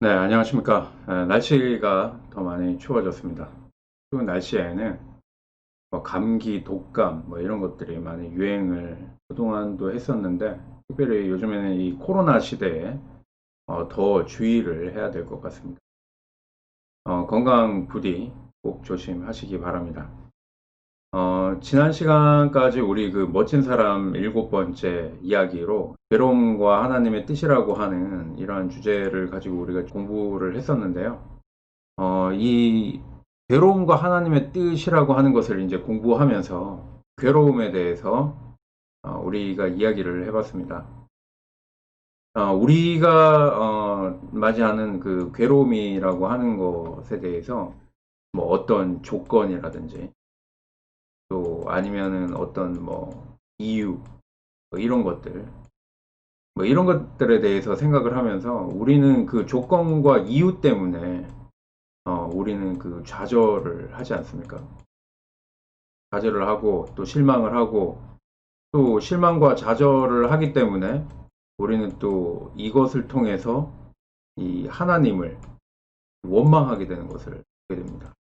네, 안녕하십니까. 날씨가 더 많이 추워졌습니다. 추운 날씨에는 뭐 감기, 독감 뭐 이런 것들이 많이 유행을 그동안도 했었는데, 특별히 요즘에는 이 코로나 시대에 더 주의를 해야 될 것 같습니다. 건강 부디 꼭 조심하시기 바랍니다. 지난 시간까지 우리 그 멋진 사람 일곱 번째 이야기로 괴로움과 하나님의 뜻이라고 하는 이러한 주제를 가지고 우리가 공부를 했었는데요. 이 괴로움과 하나님의 뜻이라고 하는 것을 이제 공부하면서 괴로움에 대해서 우리가 이야기를 해봤습니다. 우리가 맞이하는 그 괴로움이라고 하는 것에 대해서 뭐 어떤 조건이라든지 또 아니면은 어떤 뭐 이유 뭐 이런 것들 뭐 이런 것들에 대해서 생각을 하면서 우리는 그 조건과 이유 때문에 우리는 그 좌절을 하지 않습니까? 좌절을 하고 또 실망을 하고 또 실망과 좌절을 하기 때문에 우리는 또 이것을 통해서 이 하나님을 원망하게 되는 것을 보게 됩니다.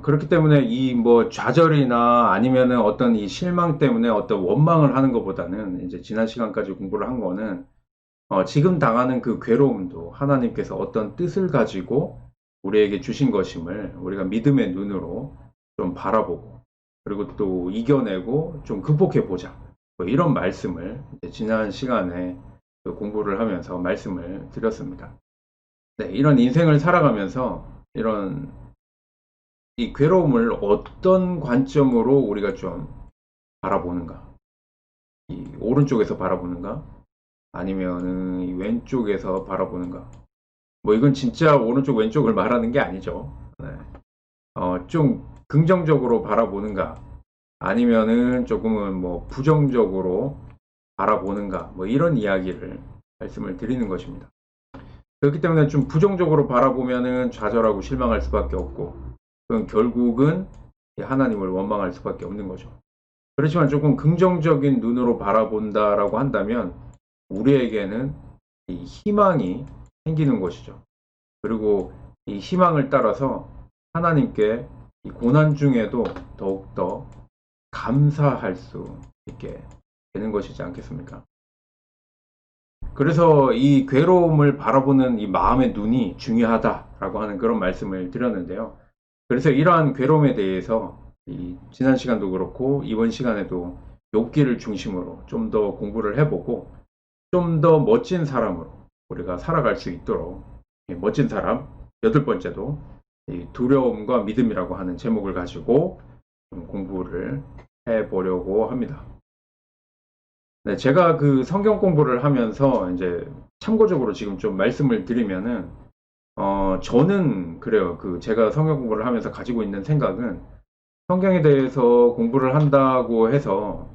그렇기 때문에 이 뭐 좌절이나 아니면은 어떤 이 실망 때문에 어떤 원망을 하는 것보다는 이제 지난 시간까지 공부를 한 거는 지금 당하는 그 괴로움도 하나님께서 어떤 뜻을 가지고 우리에게 주신 것임을 우리가 믿음의 눈으로 좀 바라보고 그리고 또 이겨내고 좀 극복해 보자. 뭐 이런 말씀을 이제 지난 시간에 그 공부를 하면서 말씀을 드렸습니다. 네, 이런 인생을 살아가면서 이런 이 괴로움을 어떤 관점으로 우리가 좀 바라보는가? 이 오른쪽에서 바라보는가? 아니면은 이 왼쪽에서 바라보는가? 뭐 이건 진짜 오른쪽 왼쪽을 말하는 게 아니죠. 네. 좀 긍정적으로 바라보는가? 아니면은 조금은 뭐 부정적으로 바라보는가? 뭐 이런 이야기를 말씀을 드리는 것입니다. 그렇기 때문에 좀 부정적으로 바라보면은 좌절하고 실망할 수밖에 없고, 그건 결국은 하나님을 원망할 수밖에 없는 거죠. 그렇지만 조금 긍정적인 눈으로 바라본다라고 한다면 우리에게는 이 희망이 생기는 것이죠. 그리고 이 희망을 따라서 하나님께 이 고난 중에도 더욱더 감사할 수 있게 되는 것이지 않겠습니까? 그래서 이 괴로움을 바라보는 이 마음의 눈이 중요하다라고 하는 그런 말씀을 드렸는데요. 그래서 이러한 괴로움에 대해서 이 지난 시간도 그렇고 이번 시간에도 욥기를 중심으로 좀 더 공부를 해보고 좀 더 멋진 사람으로 우리가 살아갈 수 있도록 멋진 사람 여덟 번째도 이 두려움과 믿음이라고 하는 제목을 가지고 좀 공부를 해보려고 합니다. 네, 제가 그 성경 공부를 하면서 이제 참고적으로 지금 좀 말씀을 드리면은 저는 그래요. 그 제가 성경 공부를 하면서 가지고 있는 생각은 성경에 대해서 공부를 한다고 해서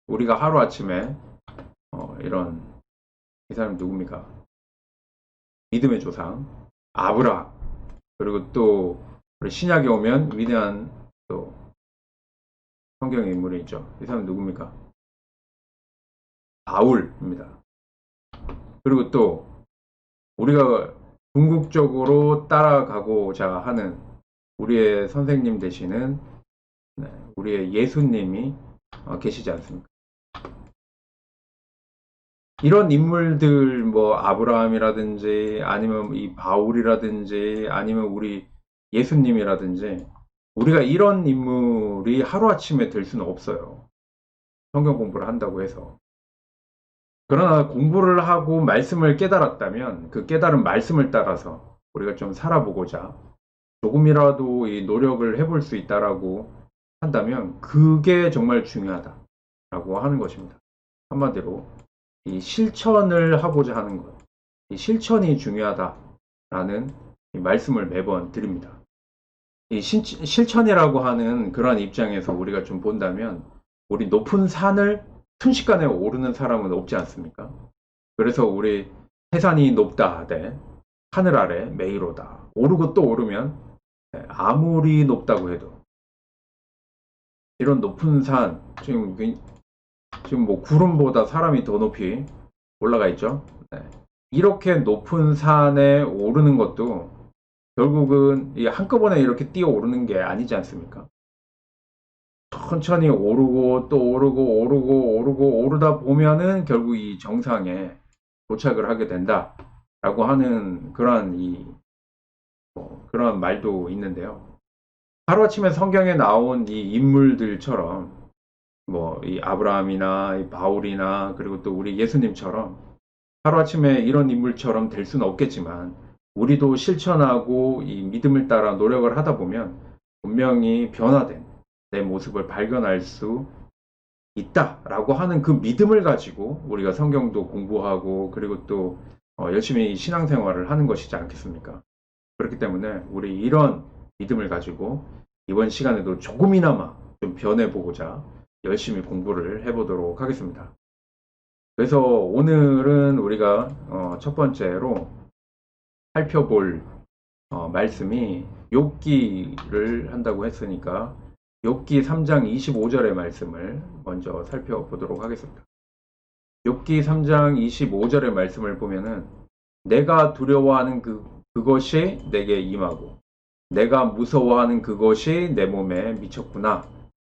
우리가 하루아침에 이런 이 사람 누굽니까? 믿음의 조상 아브라함 그리고 또 우리 신약에 오면 위대한 또 성경의 인물이 있죠. 이 사람 누굽니까? 바울입니다. 그리고 또 우리가 궁극적으로 따라가고자 하는 우리의 선생님 되시는 우리의 예수님이 계시지 않습니까? 이런 인물들 뭐 아브라함이라든지 아니면 이 바울이라든지 아니면 우리 예수님이라든지 우리가 이런 인물이 하루아침에 될 수는 없어요. 성경 공부를 한다고 해서. 그러나 공부를 하고 말씀을 깨달았다면 그 깨달은 말씀을 따라서 우리가 좀 살아보고자 조금이라도 이 노력을 해볼 수 있다라고 한다면 그게 정말 중요하다라고 하는 것입니다. 한마디로 이 실천을 하고자 하는 것, 이 실천이 중요하다라는 이 말씀을 매번 드립니다. 이 실천이라고 하는 그러한 입장에서 우리가 좀 본다면 우리 높은 산을 순식간에 오르는 사람은 없지 않습니까? 그래서 우리 해산이 높다 하되 하늘 아래 메이로다. 오르고 또 오르면 아무리 높다고 해도 이런 높은 산 지금 뭐 구름보다 사람이 더 높이 올라가 있죠. 네. 이렇게 높은 산에 오르는 것도 결국은 한꺼번에 이렇게 뛰어 오르는 게 아니지 않습니까? 천천히 오르고 또 오르고 오르고 오르고 오르다 보면은 결국 이 정상에 도착을 하게 된다라고 하는 그런 말도 있는데요. 하루아침에 성경에 나온 이 인물들처럼 뭐 이 아브라함이나 이 바울이나 그리고 또 우리 예수님처럼 하루아침에 이런 인물처럼 될 수는 없겠지만 우리도 실천하고 이 믿음을 따라 노력을 하다 보면 분명히 변화된 내 모습을 발견할 수 있다라고 하는 그 믿음을 가지고 우리가 성경도 공부하고 그리고 또 열심히 신앙생활을 하는 것이지 않겠습니까? 그렇기 때문에 우리 이런 믿음을 가지고 이번 시간에도 조금이나마 좀 변해보고자 열심히 공부를 해보도록 하겠습니다. 그래서 오늘은 우리가 첫 번째로 살펴볼 말씀이 욥기를 한다고 했으니까 욥기 3장 25절의 말씀을 먼저 살펴보도록 하겠습니다. 욥기 3장 25절의 말씀을 보면은 내가 두려워하는 그것이 내게 임하고 내가 무서워하는 그것이 내 몸에 미쳤구나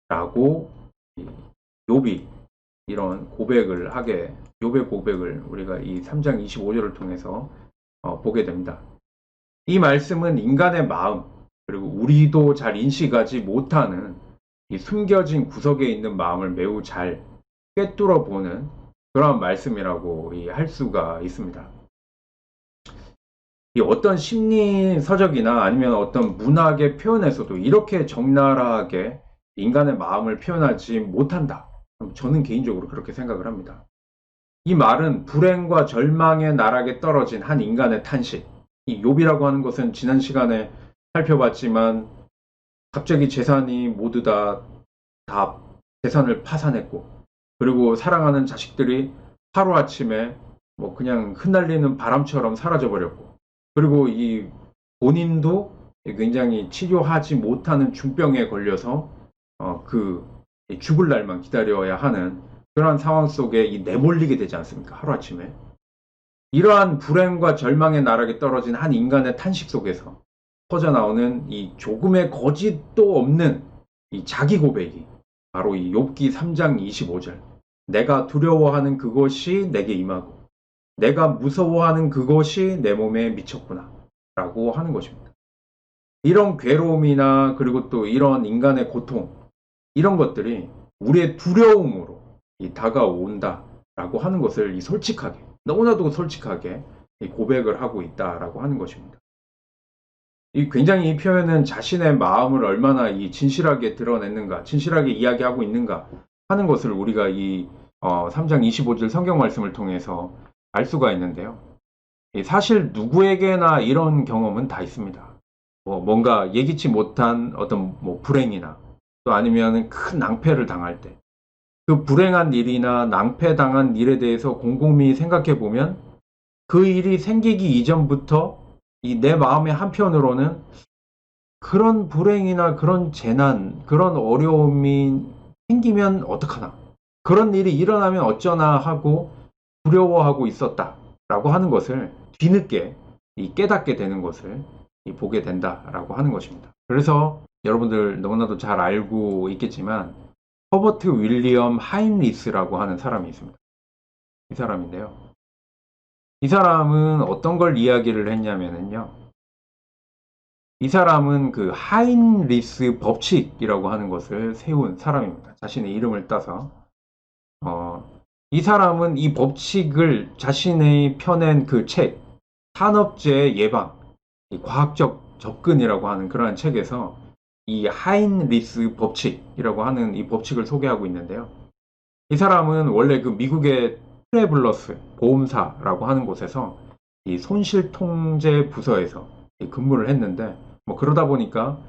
라고 욥이 이런 고백을 하게 욥의 고백을 우리가 이 3장 25절을 통해서 보게 됩니다. 이 말씀은 인간의 마음 그리고 우리도 잘 인식하지 못하는 이 숨겨진 구석에 있는 마음을 매우 잘 꿰뚫어 보는 그런 말씀이라고 할 수가 있습니다. 이 어떤 심리 서적이나 아니면 어떤 문학의 표현에서도 이렇게 적나라하게 인간의 마음을 표현하지 못한다. 저는 개인적으로 그렇게 생각을 합니다. 이 말은 불행과 절망의 나락에 떨어진 한 인간의 탄식. 이 욥이라고 하는 것은 지난 시간에 살펴봤지만 갑자기 재산이 모두 다 재산을 파산했고 그리고 사랑하는 자식들이 하루아침에 뭐 그냥 흩날리는 바람처럼 사라져 버렸고 그리고 이 본인도 굉장히 치료하지 못하는 중병에 걸려서 죽을 날만 기다려야 하는 그러한 상황 속에 내몰리게 되지 않습니까? 하루아침에. 이러한 불행과 절망의 나락에 떨어진 한 인간의 탄식 속에서 터져나오는 이 조금의 거짓도 없는 이 자기 고백이 바로 이 욥기 3장 25절. 내가 두려워하는 그것이 내게 임하고 내가 무서워하는 그것이 내 몸에 미쳤구나 라고 하는 것입니다. 이런 괴로움이나 그리고 또 이런 인간의 고통 이런 것들이 우리의 두려움으로 다가온다 라고 하는 것을 솔직하게 너무나도 솔직하게 고백을 하고 있다라고 하는 것입니다. 굉장히 이 표현은 자신의 마음을 얼마나 진실하게 드러냈는가 진실하게 이야기하고 있는가 하는 것을 우리가 이 3장 25절 성경 말씀을 통해서 알 수가 있는데요. 사실 누구에게나 이런 경험은 다 있습니다. 뭔가 예기치 못한 어떤 불행이나 또 아니면 큰 낭패를 당할 때 그 불행한 일이나 낭패당한 일에 대해서 곰곰이 생각해 보면 그 일이 생기기 이전부터 내 마음의 한편으로는 그런 불행이나 그런 재난, 그런 어려움이 생기면 어떡하나 그런 일이 일어나면 어쩌나 하고 두려워하고 있었다라고 하는 것을 뒤늦게 깨닫게 되는 것을 보게 된다라고 하는 것입니다. 그래서 여러분들 너무나도 잘 알고 있겠지만 허버트 윌리엄 하인리스라고 하는 사람이 있습니다. 이 사람인데요. 이 사람은 어떤 걸 이야기를 했냐면요. 이 사람은 그 하인리스 법칙이라고 하는 것을 세운 사람입니다. 자신의 이름을 따서. 이 사람은 이 법칙을 자신의 펴낸 그 책, 산업재해 예방, 과학적 접근이라고 하는 그러한 책에서 이 하인리스 법칙이라고 하는 이 법칙을 소개하고 있는데요. 이 사람은 원래 그 미국의 트래블러스 보험사라고 하는 곳에서 이 손실통제 부서에서 근무를 했는데 그러다 보니까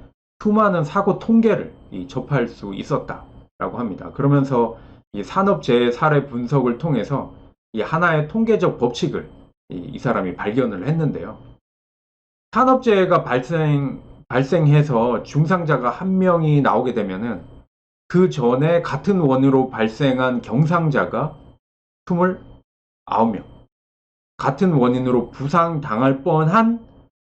수많은 사고 통계를 접할 수 있었다라고 합니다. 그러면서 이 산업재해 사례 분석을 통해서 이 하나의 통계적 법칙을 이 사람이 발견을 했는데요. 산업재해가 발생해서 중상자가 한 명이 나오게 되면은 그 전에 같은 원으로 발생한 경상자가 29명. 같은 원인으로 부상당할 뻔한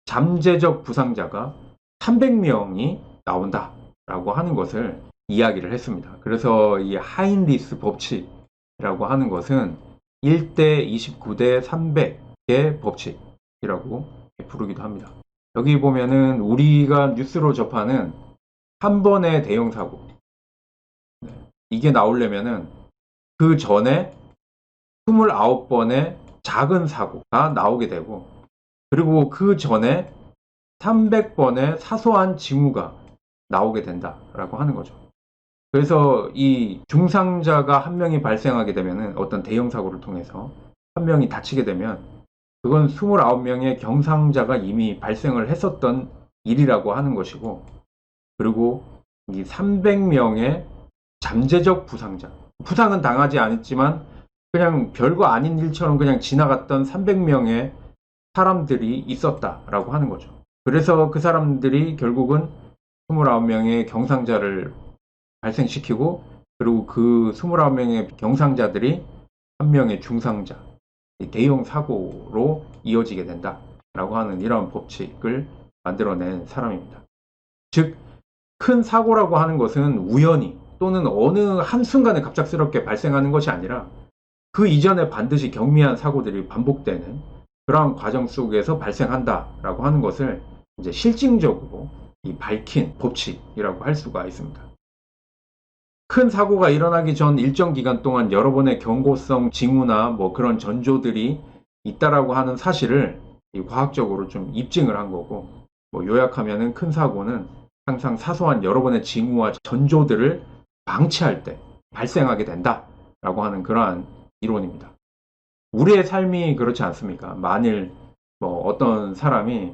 잠재적 부상자가 300명이 나온다라고 하는 것을 이야기를 했습니다. 그래서 이 하인리스 법칙이라고 하는 것은 1대 29대 300의 법칙이라고 부르기도 합니다. 여기 보면은 우리가 뉴스로 접하는 한 번의 대형 사고, 이게 나오려면은 그 전에 29번의 작은 사고가 나오게 되고, 그리고 그 전에 300번의 사소한 징후가 나오게 된다라고 하는 거죠. 그래서 이 중상자가 한 명이 발생하게 되면은, 어떤 대형 사고를 통해서 한 명이 다치게 되면 그건 29명의 경상자가 이미 발생을 했었던 일이라고 하는 것이고, 그리고 이 300명의 잠재적 부상자, 부상은 당하지 않았지만 그냥 별거 아닌 일처럼 그냥 지나갔던 300명의 사람들이 있었다라고 하는 거죠. 그래서 그 사람들이 결국은 29명의 경상자를 발생시키고, 그리고 그 29명의 경상자들이 한 명의 중상자, 대형 사고로 이어지게 된다라고 하는 이러한 법칙을 만들어낸 사람입니다. 즉, 큰 사고라고 하는 것은 우연히 또는 어느 한순간에 갑작스럽게 발생하는 것이 아니라 그 이전에 반드시 경미한 사고들이 반복되는 그러한 과정 속에서 발생한다라고 하는 것을 이제 실증적으로 밝힌 법칙이라고 할 수가 있습니다. 큰 사고가 일어나기 전 일정 기간 동안 여러 번의 경고성 징후나 뭐 그런 전조들이 있다라고 하는 사실을 과학적으로 좀 입증을 한 거고, 뭐 요약하면은 큰 사고는 항상 사소한 여러 번의 징후와 전조들을 방치할 때 발생하게 된다라고 하는 그러한 이론입니다. 우리의 삶이 그렇지 않습니까? 만일 뭐 어떤 사람이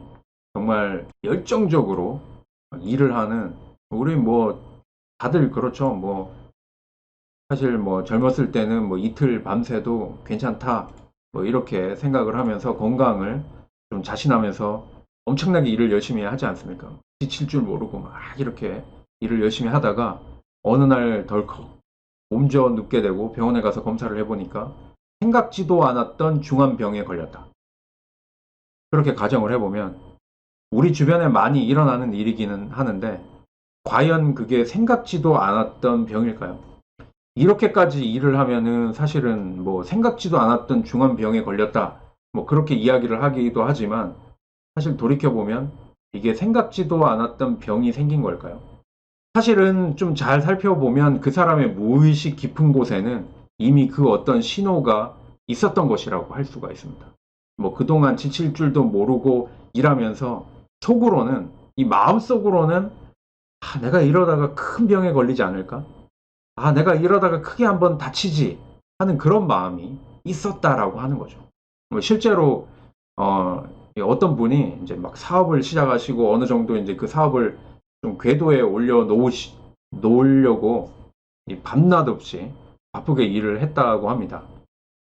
정말 열정적으로 일을 하는, 우리 뭐 다들 그렇죠. 뭐 사실 뭐 젊었을 때는 뭐 이틀 밤새도 괜찮다 뭐 이렇게 생각을 하면서 건강을 좀 자신하면서 엄청나게 일을 열심히 하지 않습니까? 지칠 줄 모르고 막 이렇게 일을 열심히 하다가 어느 날 덜컥 몸져 눕게 되고 병원에 가서 검사를 해보니까 생각지도 않았던 중환병에 걸렸다. 그렇게 가정을 해보면 우리 주변에 많이 일어나는 일이기는 하는데, 과연 그게 생각지도 않았던 병일까요? 이렇게까지 일을 하면은 사실은 뭐 생각지도 않았던 중환병에 걸렸다, 뭐 그렇게 이야기를 하기도 하지만, 사실 돌이켜보면 이게 생각지도 않았던 병이 생긴 걸까요? 사실은 좀 잘 살펴보면 그 사람의 무의식 깊은 곳에는 이미 그 어떤 신호가 있었던 것이라고 할 수가 있습니다. 뭐 그동안 지칠 줄도 모르고 일하면서 속으로는, 이 마음속으로는 내가 이러다가 큰 병에 걸리지 않을까? 내가 이러다가 크게 한번 다치지 하는 그런 마음이 있었다라고 하는 거죠. 뭐 실제로 어떤 분이 이제 막 사업을 시작하시고 어느 정도 이제 그 사업을 좀 궤도에 놓으려고 밤낮 없이 바쁘게 일을 했다고 합니다.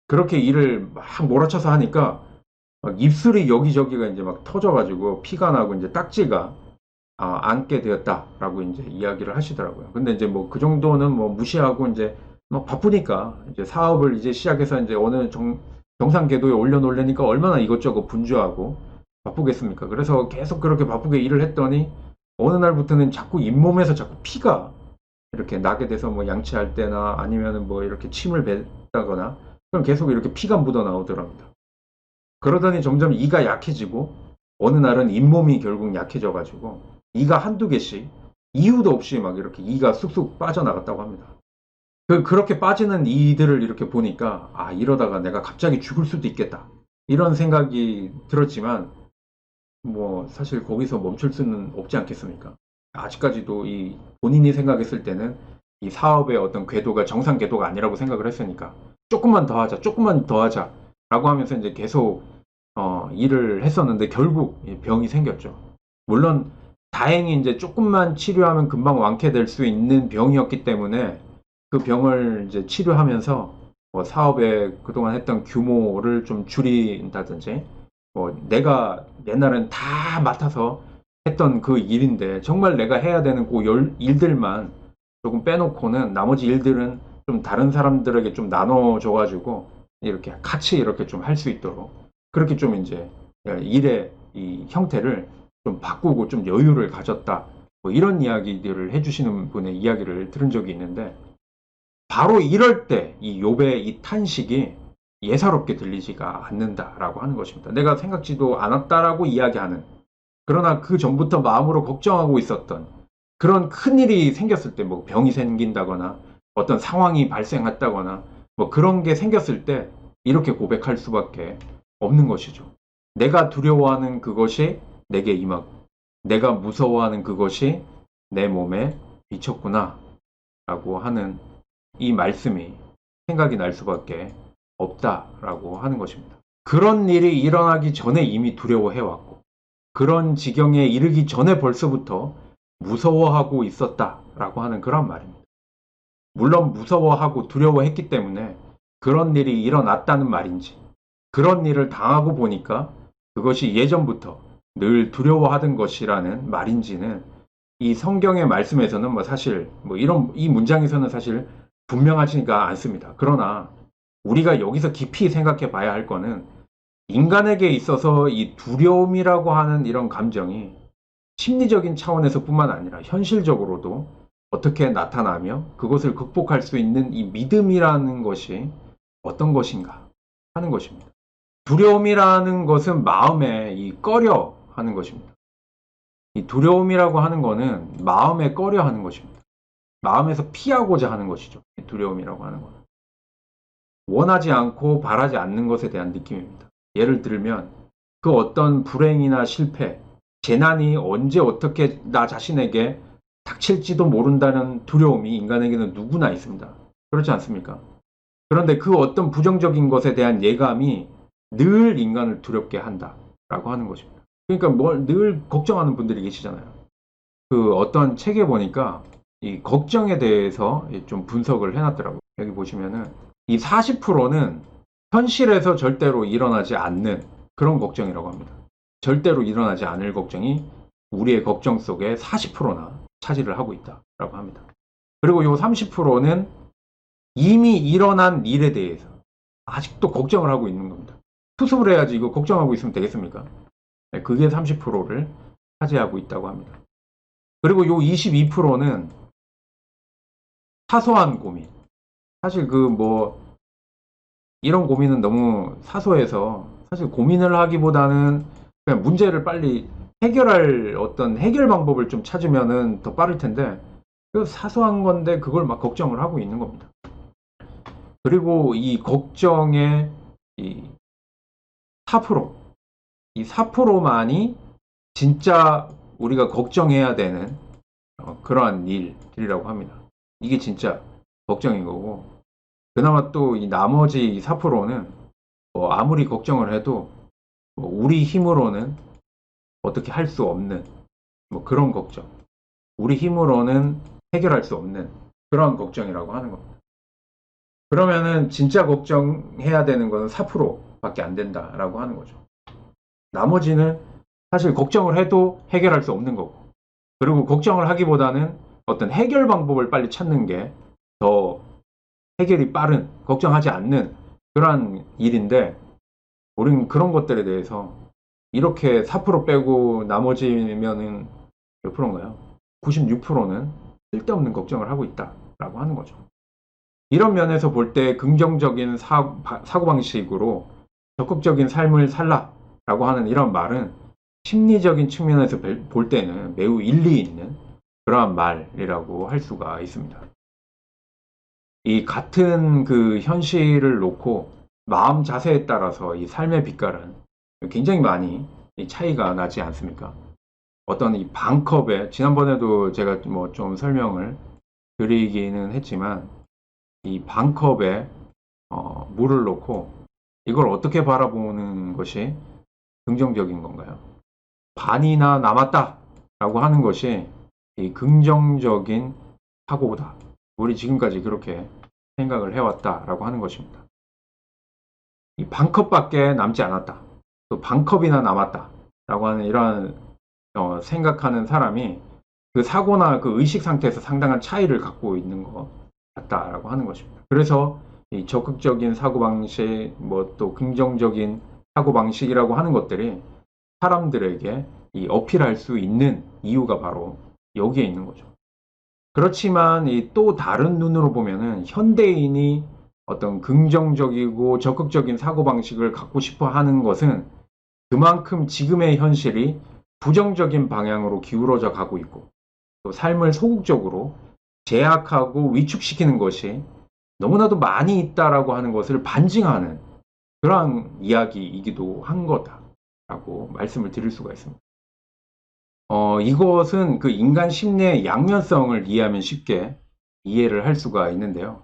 그렇게 일을 막 몰아쳐서 하니까 막 입술이 여기저기가 이제 막 터져가지고 피가 나고 이제 딱지가 앉게 되었다라고 이제 이야기를 하시더라고요. 근데 이제 뭐 그 정도는 뭐 무시하고 이제 뭐 바쁘니까 이제 사업을 이제 시작해서 이제 어느 정상 궤도에 올려놓으려니까 얼마나 이것저것 분주하고 바쁘겠습니까? 그래서 계속 그렇게 바쁘게 일을 했더니 어느 날부터는 자꾸 잇몸에서 자꾸 피가 이렇게 나게 돼서, 뭐 양치할 때나 아니면은 뭐 이렇게 침을 뱉다거나 그럼 계속 이렇게 피가 묻어 나오더랍니다. 그러더니 점점 이가 약해지고 어느 날은 잇몸이 결국 약해져가지고 이가 한두 개씩 이유도 없이 막 이렇게 이가 쑥쑥 빠져나갔다고 합니다. 그렇게 빠지는 이들을 이렇게 보니까 이러다가 내가 갑자기 죽을 수도 있겠다 이런 생각이 들었지만, 뭐 사실 거기서 멈출 수는 없지 않겠습니까? 아직까지도 이 본인이 생각했을 때는 이 사업의 어떤 궤도가 정상 궤도가 아니라고 생각을 했으니까 조금만 더 하자, 조금만 더 하자 라고 하면서 이제 계속 일을 했었는데 결국 병이 생겼죠. 물론 다행히 이제 조금만 치료하면 금방 완쾌될 수 있는 병이었기 때문에 그 병을 이제 치료하면서 뭐 사업에 그동안 했던 규모를 좀 줄인다든지, 뭐 내가 옛날엔 다 맡아서 했던 그 일인데 정말 내가 해야 되는 그 일들만 조금 빼놓고는 나머지 일들은 좀 다른 사람들에게 좀 나눠줘가지고 이렇게 같이 이렇게 좀 할 수 있도록 그렇게 좀 이제 일의 이 형태를 좀 바꾸고 좀 여유를 가졌다. 뭐 이런 이야기들을 해주시는 분의 이야기를 들은 적이 있는데, 바로 이럴 때 이 욥의 이 탄식이 예사롭게 들리지가 않는다라고 하는 것입니다. 내가 생각지도 않았다라고 이야기하는, 그러나 그 전부터 마음으로 걱정하고 있었던 그런 큰 일이 생겼을 때, 뭐 병이 생긴다거나 어떤 상황이 발생했다거나 뭐 그런 게 생겼을 때 이렇게 고백할 수밖에 없는 것이죠. 내가 두려워하는 그것이 내게 임하고 내가 무서워하는 그것이 내 몸에 미쳤구나 라고 하는 이 말씀이 생각이 날 수밖에 없다라고 하는 것입니다. 그런 일이 일어나기 전에 이미 두려워해왔고, 그런 지경에 이르기 전에 벌써부터 무서워하고 있었다라고 하는 그런 말입니다. 물론 무서워하고 두려워했기 때문에 그런 일이 일어났다는 말인지, 그런 일을 당하고 보니까 그것이 예전부터 늘 두려워하던 것이라는 말인지는 이 성경의 말씀에서는 뭐 사실 뭐 이 문장에서는 사실 분명하지가 않습니다. 그러나 우리가 여기서 깊이 생각해 봐야 할 거는, 인간에게 있어서 이 두려움이라고 하는 이런 감정이 심리적인 차원에서 뿐만 아니라 현실적으로도 어떻게 나타나며 그것을 극복할 수 있는 이 믿음이라는 것이 어떤 것인가 하는 것입니다. 두려움이라는 것은 마음에 이 꺼려 하는 것입니다. 이 두려움이라고 하는 것은 마음에 꺼려 하는 것입니다. 마음에서 피하고자 하는 것이죠. 두려움이라고 하는 것은 원하지 않고 바라지 않는 것에 대한 느낌입니다. 예를 들면 그 어떤 불행이나 실패, 재난이 언제 어떻게 나 자신에게 닥칠지도 모른다는 두려움이 인간에게는 누구나 있습니다. 그렇지 않습니까? 그런데 그 어떤 부정적인 것에 대한 예감이 늘 인간을 두렵게 한다라고 하는 것입니다. 그러니까 뭘 늘 걱정하는 분들이 계시잖아요. 그 어떤 책에 보니까 이 걱정에 대해서 좀 분석을 해놨더라고요. 여기 보시면은 이 40%는 현실에서 절대로 일어나지 않는 그런 걱정이라고 합니다. 절대로 일어나지 않을 걱정이 우리의 걱정 속에 40%나 차지를 하고 있다라고 합니다. 그리고 이 30%는 이미 일어난 일에 대해서 아직도 걱정을 하고 있는 겁니다. 수습을 해야지 이거 걱정하고 있으면 되겠습니까? 네, 그게 30%를 차지하고 있다고 합니다. 그리고 이 22%는 사소한 고민. 사실 그 뭐 이런 고민은 너무 사소해서 사실 고민을 하기보다는 그냥 문제를 빨리 해결할 어떤 해결 방법을 좀 찾으면은 더 빠를 텐데, 그 사소한 건데 그걸 막 걱정을 하고 있는 겁니다. 그리고 이 걱정의 이 4%, 이 4%만이 진짜 우리가 걱정해야 되는 그러한 일이라고 합니다. 이게 진짜 걱정인 거고, 그나마 또 이 나머지 4%는 뭐 아무리 걱정을 해도 뭐 우리 힘으로는 어떻게 할 수 없는 뭐 그런 걱정, 우리 힘으로는 해결할 수 없는 그런 걱정이라고 하는 겁니다. 그러면은 진짜 걱정해야 되는 것은 4%밖에 안 된다라고 하는 거죠. 나머지는 사실 걱정을 해도 해결할 수 없는 거고, 그리고 걱정을 하기보다는 어떤 해결 방법을 빨리 찾는 게 더 해결이 빠른, 걱정하지 않는 그러한 일인데, 우리는 그런 것들에 대해서 이렇게 4% 빼고 나머지면은 몇 프로인가요? 96%는 쓸데없는 걱정을 하고 있다라고 하는 거죠. 이런 면에서 볼 때 긍정적인 사고방식으로 적극적인 삶을 살라라고 하는 이런 말은 심리적인 측면에서 볼 때는 매우 일리 있는 그러한 말이라고 할 수가 있습니다. 이 같은 그 현실을 놓고 마음 자세에 따라서 이 삶의 빛깔은 굉장히 많이 차이가 나지 않습니까? 어떤 이 반컵에, 지난번에도 제가 뭐 좀 설명을 드리기는 했지만, 이 반컵에 물을 넣고 이걸 어떻게 바라보는 것이 긍정적인 건가요? 반이나 남았다 라고 하는 것이 이 긍정적인 사고다. 우리 지금까지 그렇게 생각을 해왔다라고 하는 것입니다. 이 반컵밖에 남지 않았다, 또 반컵이나 남았다라고 하는 이러한 생각하는 사람이 그 사고나 그 의식 상태에서 상당한 차이를 갖고 있는 것 같다라고 하는 것입니다. 그래서 이 적극적인 사고방식, 뭐 또 긍정적인 사고방식이라고 하는 것들이 사람들에게 이 어필할 수 있는 이유가 바로 여기에 있는 거죠. 그렇지만 이 또 다른 눈으로 보면은 현대인이 어떤 긍정적이고 적극적인 사고방식을 갖고 싶어 하는 것은 그만큼 지금의 현실이 부정적인 방향으로 기울어져 가고 있고 또 삶을 소극적으로 제약하고 위축시키는 것이 너무나도 많이 있다라고 하는 것을 반증하는 그러한 이야기이기도 한 거다라고 말씀을 드릴 수가 있습니다. 이것은 그 인간 심리의 양면성을 이해하면 쉽게 이해를 할 수가 있는데요.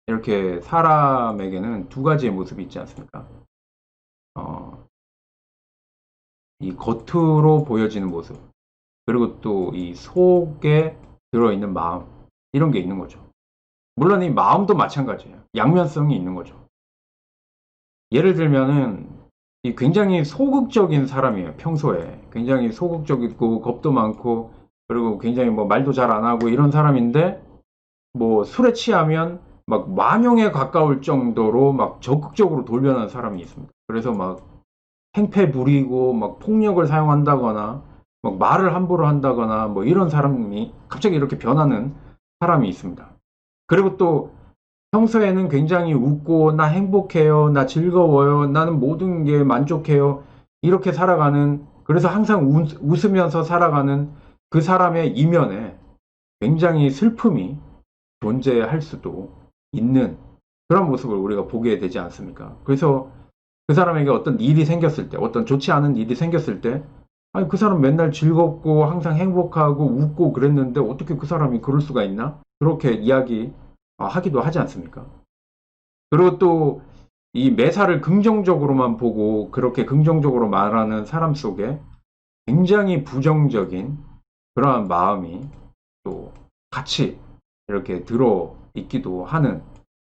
이렇게 사람에게는 두 가지의 모습이 있지 않습니까? 이 겉으로 보여지는 모습, 그리고 또 이 속에 들어있는 마음, 이런 게 있는 거죠. 물론 이 마음도 마찬가지예요. 양면성이 있는 거죠. 예를 들면은 이 굉장히 소극적인 사람이에요. 평소에 굉장히 소극적이고 겁도 많고 그리고 굉장히 뭐 말도 잘 안 하고 이런 사람인데 뭐 술에 취하면 막 만용에 가까울 정도로 막 적극적으로 돌변하는 사람이 있습니다. 그래서 막 행패 부리고 막 폭력을 사용한다거나 막 말을 함부로 한다거나 뭐 이런 사람이 갑자기 이렇게 변하는 사람이 있습니다. 그리고 또 평소에는 굉장히 웃고 나 행복해요, 나 즐거워요, 나는 모든 게 만족해요, 이렇게 살아가는, 그래서 항상 웃으면서 살아가는 그 사람의 이면에 굉장히 슬픔이 존재할 수도 있는 그런 모습을 우리가 보게 되지 않습니까? 그래서 그 사람에게 어떤 일이 생겼을 때, 어떤 좋지 않은 일이 생겼을 때, 아니, 그 사람 맨날 즐겁고 항상 행복하고 웃고 그랬는데 어떻게 그 사람이 그럴 수가 있나? 그렇게 이야기 하기도 하지 않습니까? 그리고 또 이 매사를 긍정적으로만 보고 그렇게 긍정적으로 말하는 사람 속에 굉장히 부정적인 그러한 마음이 또 같이 이렇게 들어 있기도 하는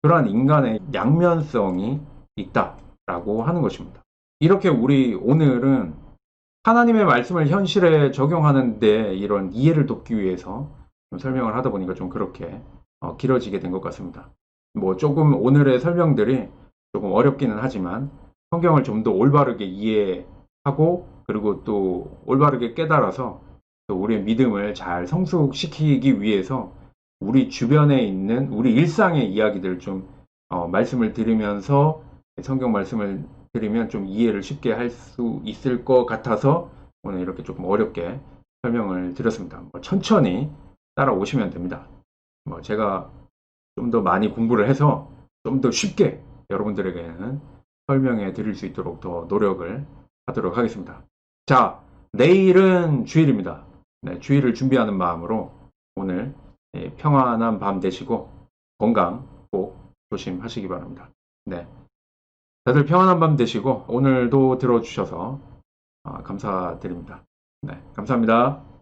그러한 인간의 양면성이 있다라고 하는 것입니다. 이렇게 우리 오늘은 하나님의 말씀을 현실에 적용하는데 이런 이해를 돕기 위해서 좀 설명을 하다 보니까 좀 그렇게 길어지게 된 것 같습니다. 뭐 조금 오늘의 설명들이 조금 어렵기는 하지만 성경을 좀 더 올바르게 이해하고 그리고 또 올바르게 깨달아서 또 우리의 믿음을 잘 성숙시키기 위해서 우리 주변에 있는 우리 일상의 이야기들을 좀 말씀을 드리면서 성경 말씀을 드리면 좀 이해를 쉽게 할 수 있을 것 같아서 오늘 이렇게 조금 어렵게 설명을 드렸습니다. 뭐 천천히 따라오시면 됩니다. 뭐 제가 좀 더 많이 공부를 해서 좀 더 쉽게 여러분들에게는 설명해 드릴 수 있도록 더 노력을 하도록 하겠습니다. 자, 내일은 주일입니다. 네, 주일을 준비하는 마음으로 오늘 평안한 밤 되시고 건강 꼭 조심하시기 바랍니다. 네, 다들 평안한 밤 되시고 오늘도 들어주셔서 감사드립니다. 네, 감사합니다.